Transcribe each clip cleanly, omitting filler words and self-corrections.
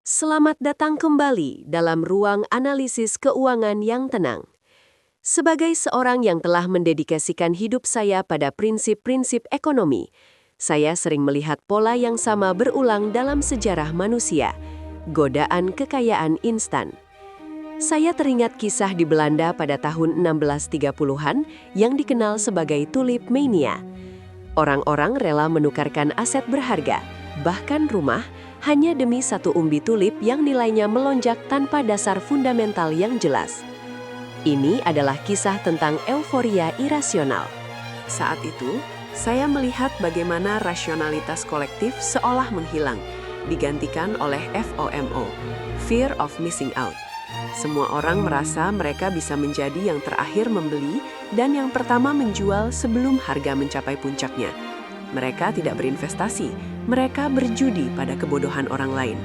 Selamat datang kembali dalam ruang analisis keuangan yang tenang. Sebagai seorang yang telah mendedikasikan hidup saya pada prinsip-prinsip ekonomi, saya sering melihat pola yang sama berulang dalam sejarah manusia, godaan kekayaan instan. Saya teringat kisah di Belanda pada tahun 1630-an yang dikenal sebagai tulip mania. Orang-orang rela menukarkan aset berharga, bahkan rumah, hanya demi satu umbi tulip yang nilainya melonjak tanpa dasar fundamental yang jelas. Ini adalah kisah tentang euforia irasional. Saat itu, saya melihat bagaimana rasionalitas kolektif seolah menghilang, digantikan oleh FOMO, Fear of Missing Out. Semua orang merasa mereka bisa menjadi yang terakhir membeli dan yang pertama menjual sebelum harga mencapai puncaknya. Mereka tidak berinvestasi, mereka berjudi pada kebodohan orang lain.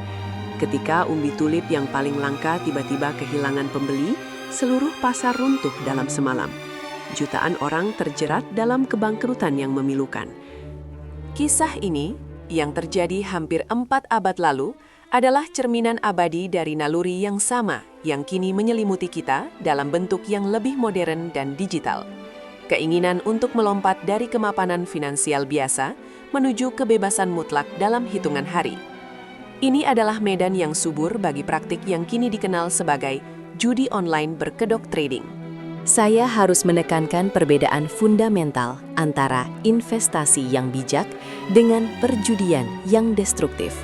Ketika umbi tulip yang paling langka tiba-tiba kehilangan pembeli, seluruh pasar runtuh dalam semalam. Jutaan orang terjerat dalam kebangkrutan yang memilukan. Kisah ini, yang terjadi hampir 4 abad lalu, adalah cerminan abadi dari naluri yang sama yang kini menyelimuti kita dalam bentuk yang lebih modern dan digital. Keinginan untuk melompat dari kemapanan finansial biasa menuju kebebasan mutlak dalam hitungan hari. Ini adalah medan yang subur bagi praktik yang kini dikenal sebagai judi online berkedok trading. Saya harus menekankan perbedaan fundamental antara investasi yang bijak dengan perjudian yang destruktif.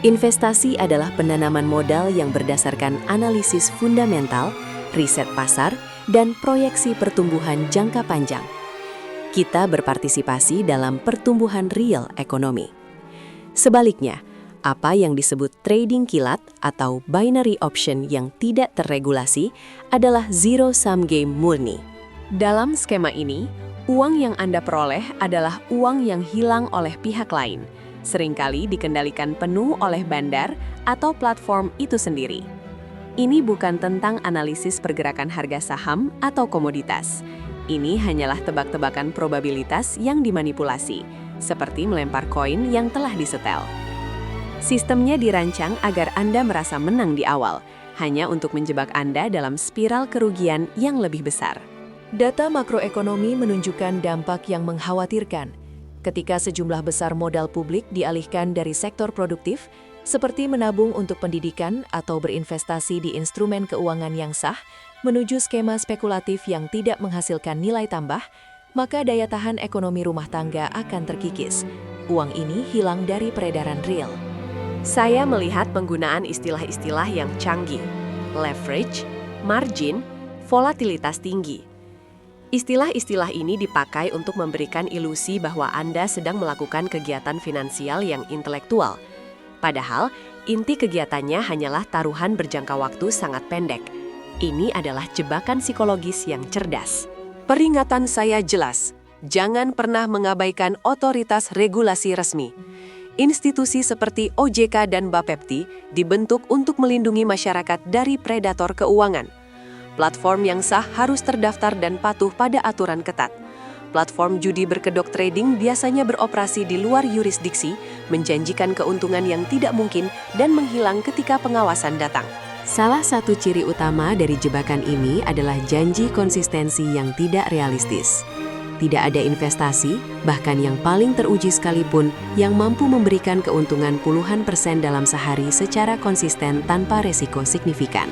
Investasi adalah penanaman modal yang berdasarkan analisis fundamental, riset pasar, dan proyeksi pertumbuhan jangka panjang. Kita berpartisipasi dalam pertumbuhan real ekonomi. Sebaliknya, apa yang disebut trading kilat atau binary option yang tidak terregulasi adalah zero-sum game murni. Dalam skema ini, uang yang Anda peroleh adalah uang yang hilang oleh pihak lain, seringkali dikendalikan penuh oleh bandar atau platform itu sendiri. Ini bukan tentang analisis pergerakan harga saham atau komoditas. Ini hanyalah tebak-tebakan probabilitas yang dimanipulasi, seperti melempar koin yang telah disetel. Sistemnya dirancang agar Anda merasa menang di awal, hanya untuk menjebak Anda dalam spiral kerugian yang lebih besar. Data makroekonomi menunjukkan dampak yang mengkhawatirkan. Ketika sejumlah besar modal publik dialihkan dari sektor produktif, seperti menabung untuk pendidikan atau berinvestasi di instrumen keuangan yang sah, menuju skema spekulatif yang tidak menghasilkan nilai tambah, maka daya tahan ekonomi rumah tangga akan terkikis. Uang ini hilang dari peredaran real. Saya melihat penggunaan istilah-istilah yang canggih, leverage, margin, volatilitas tinggi. Istilah-istilah ini dipakai untuk memberikan ilusi bahwa Anda sedang melakukan kegiatan finansial yang intelektual. Padahal, inti kegiatannya hanyalah taruhan berjangka waktu sangat pendek. Ini adalah jebakan psikologis yang cerdas. Peringatan saya jelas, jangan pernah mengabaikan otoritas regulasi resmi. Institusi seperti OJK dan Bapepti dibentuk untuk melindungi masyarakat dari predator keuangan. Platform yang sah harus terdaftar dan patuh pada aturan ketat. Platform judi berkedok trading biasanya beroperasi di luar yurisdiksi, menjanjikan keuntungan yang tidak mungkin dan menghilang ketika pengawasan datang. Salah satu ciri utama dari jebakan ini adalah janji konsistensi yang tidak realistis. Tidak ada investasi, bahkan yang paling teruji sekalipun, yang mampu memberikan keuntungan puluhan % dalam sehari secara konsisten tanpa resiko signifikan.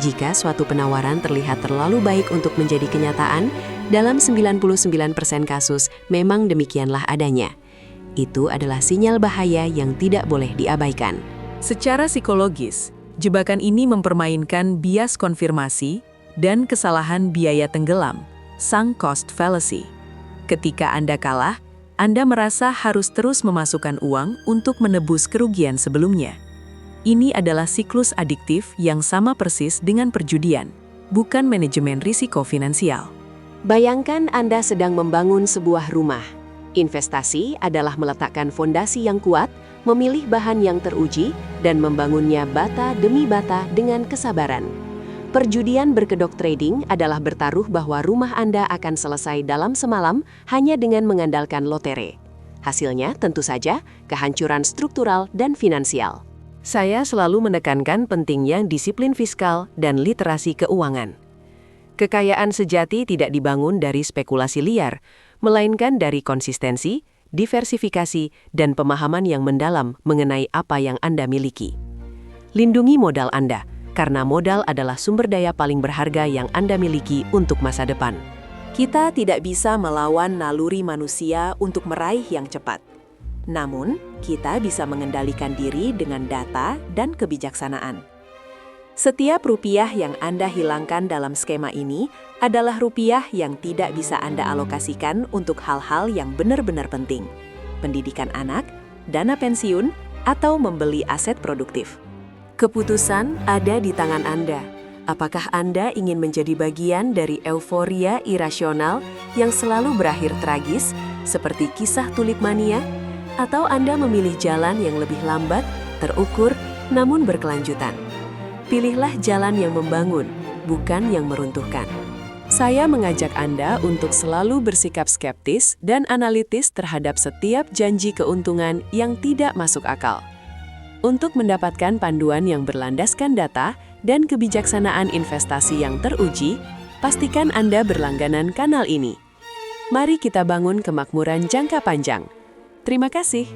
Jika suatu penawaran terlihat terlalu baik untuk menjadi kenyataan, dalam 99% kasus memang demikianlah adanya. Itu adalah sinyal bahaya yang tidak boleh diabaikan. Secara psikologis, jebakan ini mempermainkan bias konfirmasi dan kesalahan biaya tenggelam, sunk cost fallacy. Ketika Anda kalah, Anda merasa harus terus memasukkan uang untuk menebus kerugian sebelumnya. Ini adalah siklus adiktif yang sama persis dengan perjudian, bukan manajemen risiko finansial. Bayangkan Anda sedang membangun sebuah rumah. Investasi adalah meletakkan fondasi yang kuat, memilih bahan yang teruji, dan membangunnya bata demi bata dengan kesabaran. Perjudian berkedok trading adalah bertaruh bahwa rumah Anda akan selesai dalam semalam hanya dengan mengandalkan lotere. Hasilnya tentu saja kehancuran struktural dan finansial. Saya selalu menekankan pentingnya disiplin fiskal dan literasi keuangan. Kekayaan sejati tidak dibangun dari spekulasi liar, melainkan dari konsistensi, diversifikasi, dan pemahaman yang mendalam mengenai apa yang Anda miliki. Lindungi modal Anda, karena modal adalah sumber daya paling berharga yang Anda miliki untuk masa depan. Kita tidak bisa melawan naluri manusia untuk meraih yang cepat. Namun, kita bisa mengendalikan diri dengan data dan kebijaksanaan. Setiap rupiah yang Anda hilangkan dalam skema ini adalah rupiah yang tidak bisa Anda alokasikan untuk hal-hal yang benar-benar penting. Pendidikan anak, dana pensiun, atau membeli aset produktif. Keputusan ada di tangan Anda. Apakah Anda ingin menjadi bagian dari euforia irasional yang selalu berakhir tragis, seperti kisah tulip mania? Atau Anda memilih jalan yang lebih lambat, terukur, namun berkelanjutan? Pilihlah jalan yang membangun, bukan yang meruntuhkan. Saya mengajak Anda untuk selalu bersikap skeptis dan analitis terhadap setiap janji keuntungan yang tidak masuk akal. Untuk mendapatkan panduan yang berlandaskan data dan kebijaksanaan investasi yang teruji, pastikan Anda berlangganan kanal ini. Mari kita bangun kemakmuran jangka panjang. Terima kasih.